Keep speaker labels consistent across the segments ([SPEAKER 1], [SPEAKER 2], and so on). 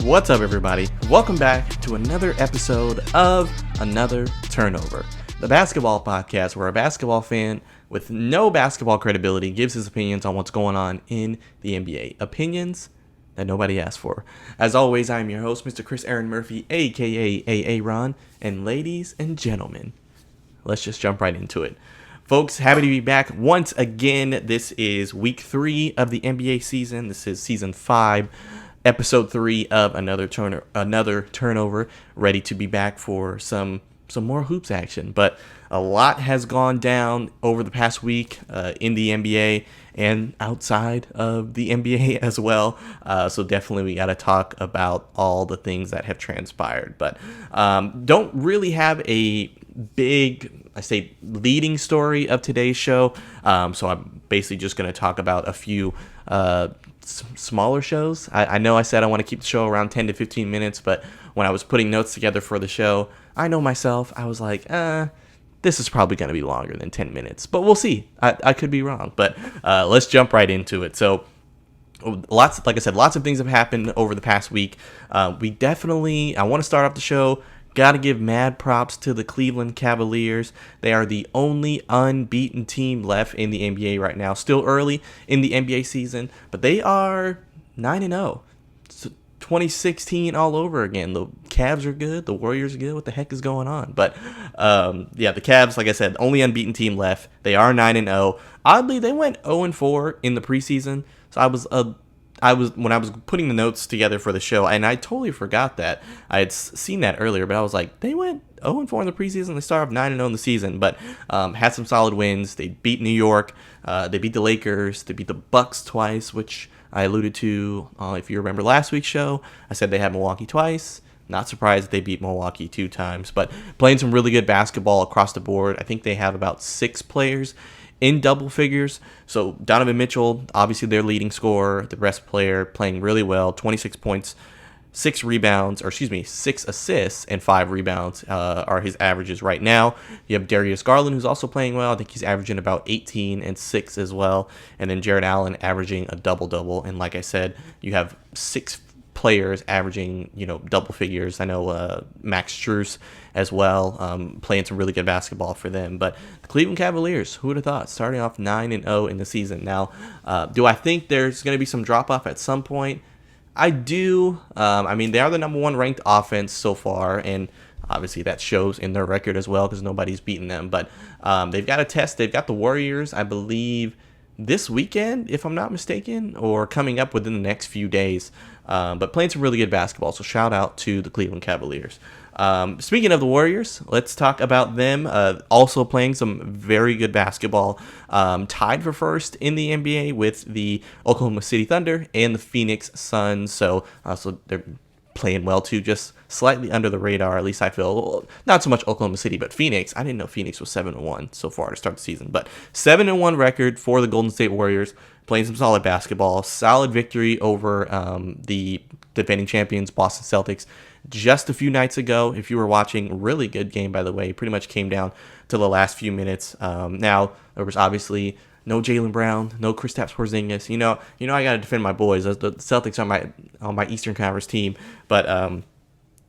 [SPEAKER 1] What's up, everybody? Welcome back to another episode of Another Turnover, the basketball podcast where a basketball fan with no basketball credibility gives his opinions on what's going on in the NBA. Opinions that nobody asked for. As always, I am your host, Mr. Chris Aaron Murphy, aka AA Ron, and ladies and gentlemen, let's just jump right into it. Folks, happy to be back once again. This is week 3 of the NBA season. This is season 5. Episode 3 of another turnover, ready to be back for some more hoops action. But a lot has gone down over the past week in the NBA and outside of the NBA as well. So definitely we got to talk about all the things that have transpired. But don't really have a big, leading story of today's show. So I'm basically just going to talk about a few smaller shows. I know I said I want to keep the show around 10 to 15 minutes, but when I was putting notes together for the show, I know myself, I was like, this is probably going to be longer than 10 minutes, but we'll see. I could be wrong, but let's jump right into it. So lots of things have happened over the past week. I want to start off the show. Got to give mad props to the Cleveland Cavaliers. They are the only unbeaten team left in the NBA right now. Still early in the NBA season, but they are 9-0. It's 2016 all over again. The Cavs are good. The Warriors are good. What the heck is going on? But the Cavs, like I said, only unbeaten team left. They are 9-0. Oddly, they went 0-4 in the preseason. So when I was putting the notes together for the show, and I totally forgot that. I had seen that earlier, but I was like, they went 0-4 in the preseason. They started off 9-0 in the season, but had some solid wins. They beat New York. They beat the Lakers. They beat the Bucks twice, which I alluded to. If you remember last week's show, I said they had Milwaukee twice. Not surprised that they beat Milwaukee 2 times, but playing some really good basketball across the board. I think they have about 6 players in double figures. So Donovan Mitchell, obviously their leading scorer, the best player, playing really well. 26 points, 6 assists, and 5 rebounds are his averages right now. You have Darius Garland, who's also playing well. I think he's averaging about 18 and 6 as well. And then Jarrett Allen averaging a double-double. And like I said, you have 6 players averaging, double figures. I know Max Strus as well, playing some really good basketball for them. But the Cleveland Cavaliers, who would have thought, starting off 9-0 in the season. Now, do I think there's going to be some drop-off at some point? I do. They are the number 1 ranked offense so far, and obviously that shows in their record as well because nobody's beaten them. But they've got a test. They've got the Warriors, I believe, this weekend, if I'm not mistaken, or coming up within the next few days. But playing some really good basketball, so shout out to the Cleveland Cavaliers. Speaking of the Warriors, let's talk about them. Also playing some very good basketball. Tied for first in the NBA with the Oklahoma City Thunder and the Phoenix Suns. So they're playing well too, just slightly under the radar, at least I feel. Not so much Oklahoma City, but Phoenix. I didn't know Phoenix was 7-1 so far to start the season, but 7-1 record for the Golden State Warriors, playing some solid basketball. Solid victory over the defending champions Boston Celtics just a few nights ago. If you were watching, really good game, by the way. Pretty much came down to the last few minutes. Now, there was obviously no Jaylen Brown, no Kristaps Porzingis. I got to defend my boys. The Celtics are on my Eastern Conference team, but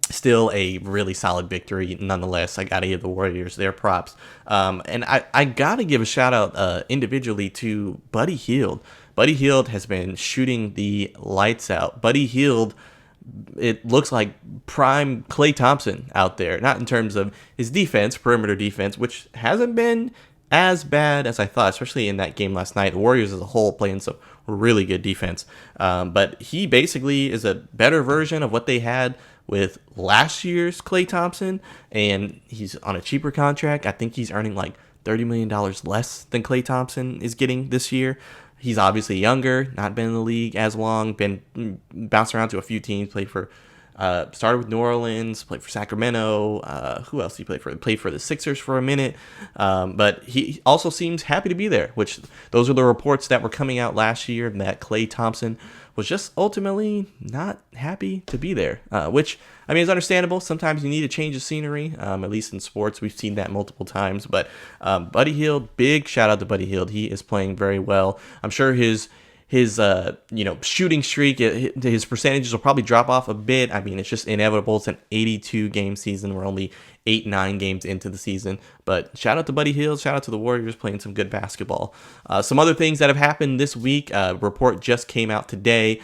[SPEAKER 1] still a really solid victory nonetheless. I got to give the Warriors their props. And I got to give a shout out individually to Buddy Hield. Buddy Hield has been shooting the lights out. Buddy Hield, it looks like prime Klay Thompson out there. Not in terms of his defense, perimeter defense, which hasn't been as bad as I thought, especially in that game last night. The Warriors as a whole playing some really good defense. But he basically is a better version of what they had with last year's Klay Thompson, and he's on a cheaper contract. I think he's earning like $30 million less than Klay Thompson is getting this year. He's obviously younger, not been in the league as long, been bounced around to a few teams, played for started with New Orleans, played for Sacramento. Who else did he play for? He played for the Sixers for a minute. But he also seems happy to be there, which those are the reports that were coming out last year that Klay Thompson was just ultimately not happy to be there, which, is understandable. Sometimes you need a change of scenery, at least in sports. We've seen that multiple times. But Buddy Hield, big shout out to Buddy Hield. He is playing very well. I'm sure his his shooting streak, his percentages will probably drop off a bit. I mean, it's just inevitable. It's an 82 game season. We're only 8-9 games into the season. But shout out to Buddy Hield. Shout out to the Warriors playing some good basketball. Some other things that have happened this week. Report just came out today.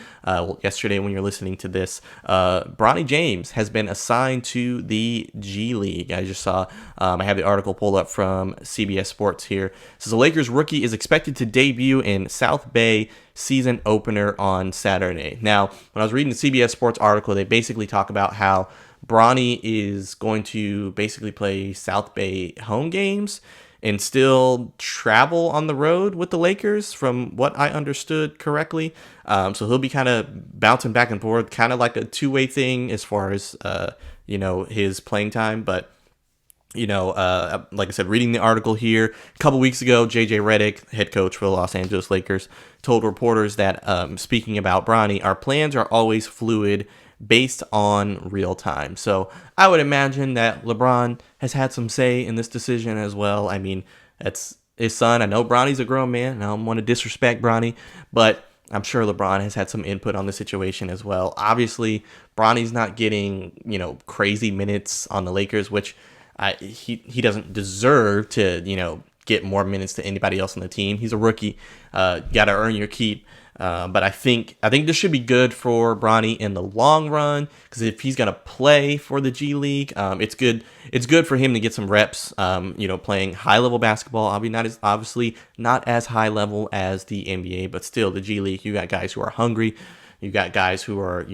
[SPEAKER 1] Yesterday when you're listening to this. Bronny James has been assigned to the G League. I just saw. I have the article pulled up from CBS Sports here. It says the Lakers rookie is expected to debut in South Bay season opener on Saturday. Now, when I was reading the CBS Sports article, they basically talk about how Bronny is going to basically play South Bay home games and still travel on the road with the Lakers, from what I understood correctly. So he'll be kind of bouncing back and forth, kind of like a two-way thing as far as his playing time. But like I said, reading the article here, a couple weeks ago, JJ Redick, head coach for the Los Angeles Lakers, told reporters that, speaking about Bronny, our plans are always fluid based on real time. So I would imagine that LeBron has had some say in this decision as well. I mean, that's his son. I know Bronny's a grown man, and I don't want to disrespect Bronny, but I'm sure LeBron has had some input on the situation as well. Obviously, Bronny's not getting, crazy minutes on the Lakers, which he doesn't deserve to, get more minutes than anybody else on the team. He's a rookie. You got to earn your keep. But I think this should be good for Bronny in the long run, because if he's gonna play for the G League, it's good. It's good for him to get some reps. Playing high level basketball. Obviously not as high level as the NBA, but still the G League. You got guys who are hungry. You got guys who are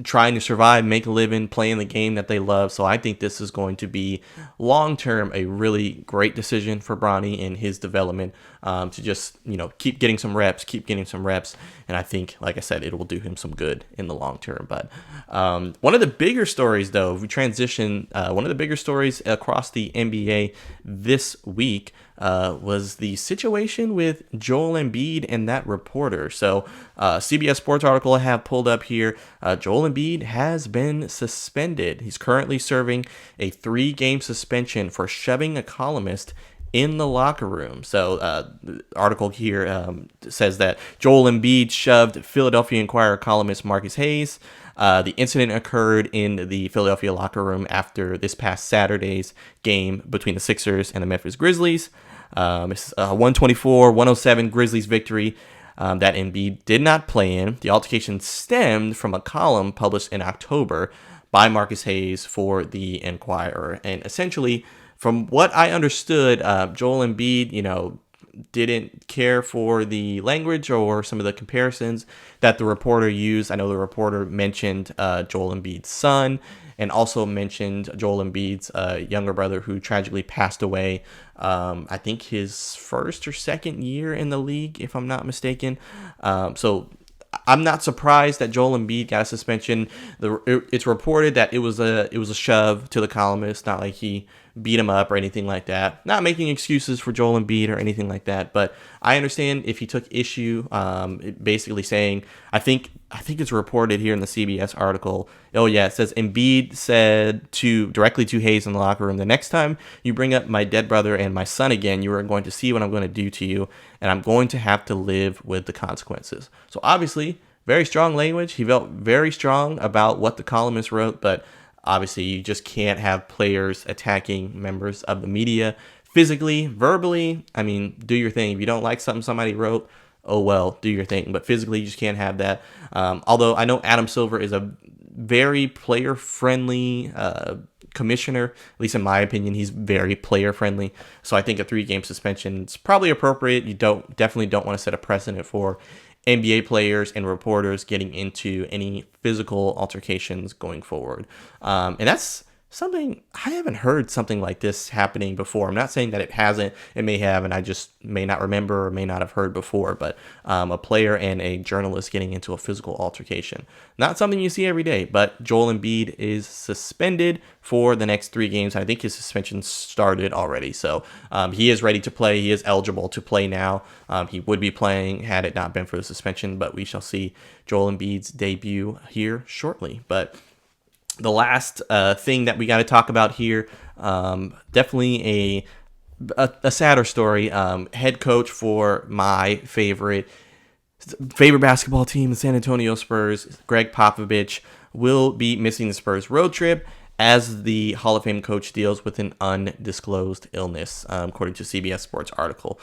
[SPEAKER 1] trying to survive, make a living, playing the game that they love. So I think this is going to be long-term a really great decision for Bronny in his development, to just, keep getting some reps. And I think, like I said, it will do him some good in the long term. But one of the bigger stories, though, if we transition, one of the bigger stories across the NBA this week was the situation with Joel Embiid and that reporter. So CBS Sports article I have pulled up here, Joel Embiid has been suspended. He's currently serving a 3-game suspension for shoving a columnist in the locker room. So the article here says that Joel Embiid shoved Philadelphia Inquirer columnist Marcus Hayes. The incident occurred in the Philadelphia locker room after this past Saturday's game between the Sixers and the Memphis Grizzlies. It's a 124-107 Grizzlies victory that Embiid did not play in. The altercation stemmed from a column published in October by Marcus Hayes for the Inquirer. And essentially, from what I understood, Joel Embiid, didn't care for the language or some of the comparisons that the reporter used. I know the reporter mentioned Joel Embiid's son, and also mentioned Joel Embiid's younger brother, who tragically passed away, I think his first or second year in the league, if I'm not mistaken. So I'm not surprised that Joel Embiid got a suspension. It's reported that it was a shove to the columnist, not like he beat him up or anything like that. Not making excuses for Joel Embiid or anything like that, but I understand if he took issue, basically saying, I think it's reported here in the CBS article. Oh yeah, it says Embiid said directly to Hayes in the locker room, the next time you bring up my dead brother and my son again, you are going to see what I'm going to do to you, and I'm going to have to live with the consequences. So obviously, very strong language. He felt very strong about what the columnist wrote, but obviously you just can't have players attacking members of the media physically, verbally. I mean, do your thing. If you don't like something somebody wrote, oh well, do your thing. But physically, you just can't have that. Although I know Adam Silver is a very player-friendly commissioner. At least in my opinion, he's very player-friendly. So I think a 3-game suspension is probably appropriate. You definitely don't want to set a precedent for NBA players and reporters getting into any physical altercations going forward. And that's something, I haven't heard something like this happening before. I'm not saying that it hasn't. It may have, and I just may not remember or may not have heard before. But a player and a journalist getting into a physical altercation. Not something you see every day, but Joel Embiid is suspended for the next 3 games. I think his suspension started already. So he is ready to play. He is eligible to play now. He would be playing had it not been for the suspension, but we shall see Joel Embiid's debut here shortly. But the last thing that we got to talk about here, definitely a sadder story. Head coach for my favorite favorite basketball team, the San Antonio Spurs, Gregg Popovich, will be missing the Spurs road trip as the Hall of Fame coach deals with an undisclosed illness, according to CBS Sports article.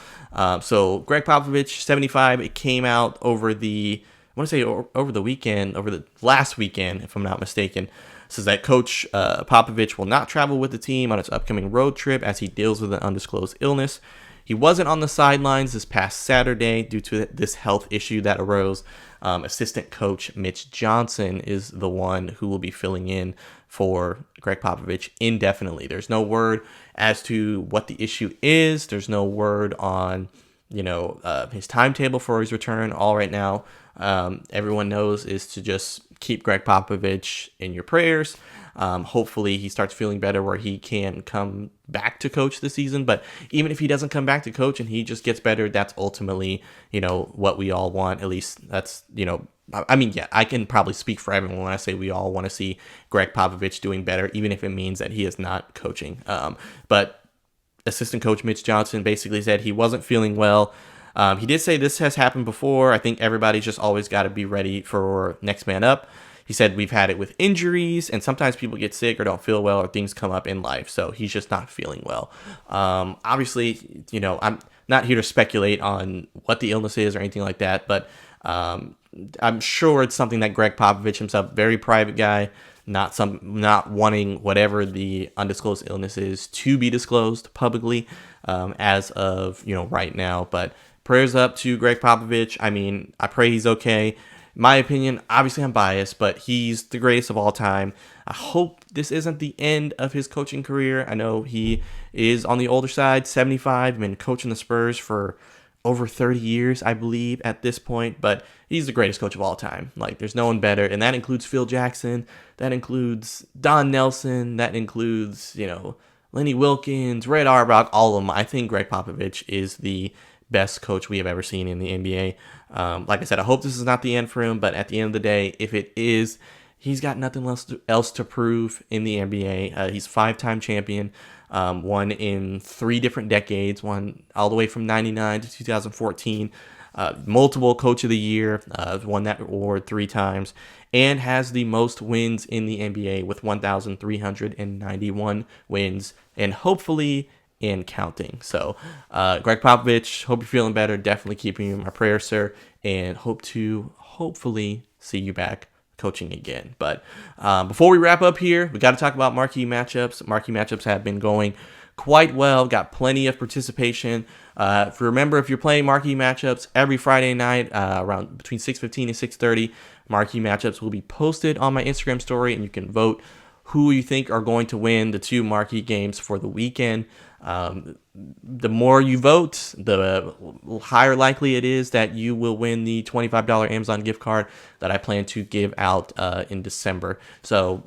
[SPEAKER 1] So Gregg Popovich, 75, it came out over the, I want to say over the weekend, over the last weekend, if I'm not mistaken, says that Coach Popovich will not travel with the team on its upcoming road trip as he deals with an undisclosed illness. He wasn't on the sidelines this past Saturday due to this health issue that arose. Assistant coach Mitch Johnson is the one who will be filling in for Gregg Popovich indefinitely. There's no word as to what the issue is. There's no word on, his timetable for his return. All right now, everyone knows is to just keep Gregg Popovich in your prayers. Hopefully he starts feeling better where he can come back to coach this season. But even if he doesn't come back to coach and he just gets better, that's ultimately, what we all want. At least that's, I can probably speak for everyone when I say we all want to see Gregg Popovich doing better, even if it means that he is not coaching. But assistant coach Mitch Johnson basically said he wasn't feeling well. He did say this has happened before. I think everybody's just always got to be ready for next man up. He said we've had it with injuries, and sometimes people get sick or don't feel well or things come up in life. So he's just not feeling well. Obviously, I'm not here to speculate on what the illness is or anything like that, but I'm sure it's something that Gregg Popovich himself, very private guy, not wanting whatever the undisclosed illness is to be disclosed publicly as of right now. But prayers up to Gregg Popovich. I mean, I pray he's okay. My opinion, obviously I'm biased, but he's the greatest of all time. I hope this isn't the end of his coaching career. I know he is on the older side, 75, been coaching the Spurs for over 30 years, I believe, at this point, but he's the greatest coach of all time. Like, there's no one better, and that includes Phil Jackson, that includes Don Nelson, that includes, Lenny Wilkins, Red Auerbach, all of them. I think Gregg Popovich is the best coach we have ever seen in the NBA. Like I said, I hope this is not the end for him, but at the end of the day, if it is, he's got nothing else to prove in the NBA. He's 5-time champion, won in 3 different decades, won all the way from 99 to 2014, multiple coach of the year, won that award 3 times, and has the most wins in the NBA with 1,391 wins, and hopefully and counting. So Gregg Popovich, hope you're feeling better. Definitely keeping you in my prayers, sir, and hope to hopefully see you back coaching again. But before we wrap up here, we got to talk about marquee matchups. Marquee matchups have been going quite well, got plenty of participation. If you're playing marquee matchups every Friday night around between 6:15 and 6:30, marquee matchups will be posted on my Instagram story, and you can vote who you think are going to win the 2 marquee games for the weekend. The more you vote, the higher likely it is that you will win the $25 Amazon gift card that I plan to give out in December. So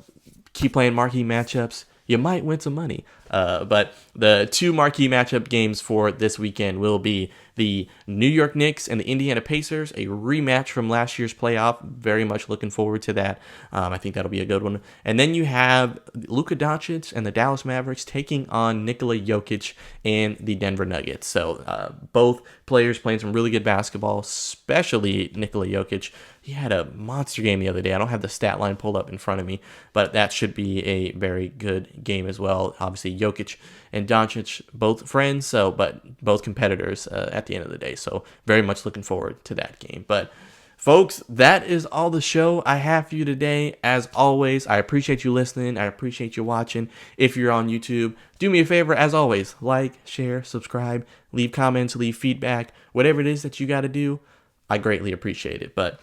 [SPEAKER 1] keep playing marquee matchups. You might win some money. But the 2 marquee matchup games for this weekend will be the New York Knicks and the Indiana Pacers, a rematch from last year's playoff. Very much looking forward to that. I think that'll be a good one. And then you have Luka Doncic and the Dallas Mavericks taking on Nikola Jokic and the Denver Nuggets. So both players playing some really good basketball, especially Nikola Jokic. He had a monster game the other day. I don't have the stat line pulled up in front of me, but that should be a very good game as well. Obviously, Jokic and Doncic, both friends, but both competitors at the end of the day. So very much looking forward to that game. But folks, that is all the show I have for you today. As always, I appreciate you listening. I appreciate you watching. If you're on YouTube, do me a favor, as always, like, share, subscribe, leave comments, leave feedback, whatever it is that you got to do. I greatly appreciate it. But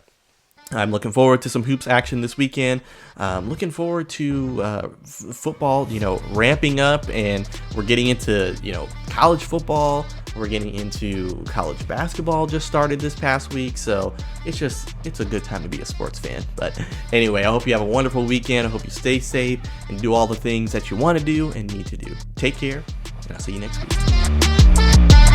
[SPEAKER 1] I'm looking forward to some hoops action this weekend. Looking forward to football, ramping up, and we're getting into, college football. We're getting into college basketball just started this past week. So it's a good time to be a sports fan. But anyway, I hope you have a wonderful weekend. I hope you stay safe and do all the things that you want to do and need to do. Take care, and I'll see you next week.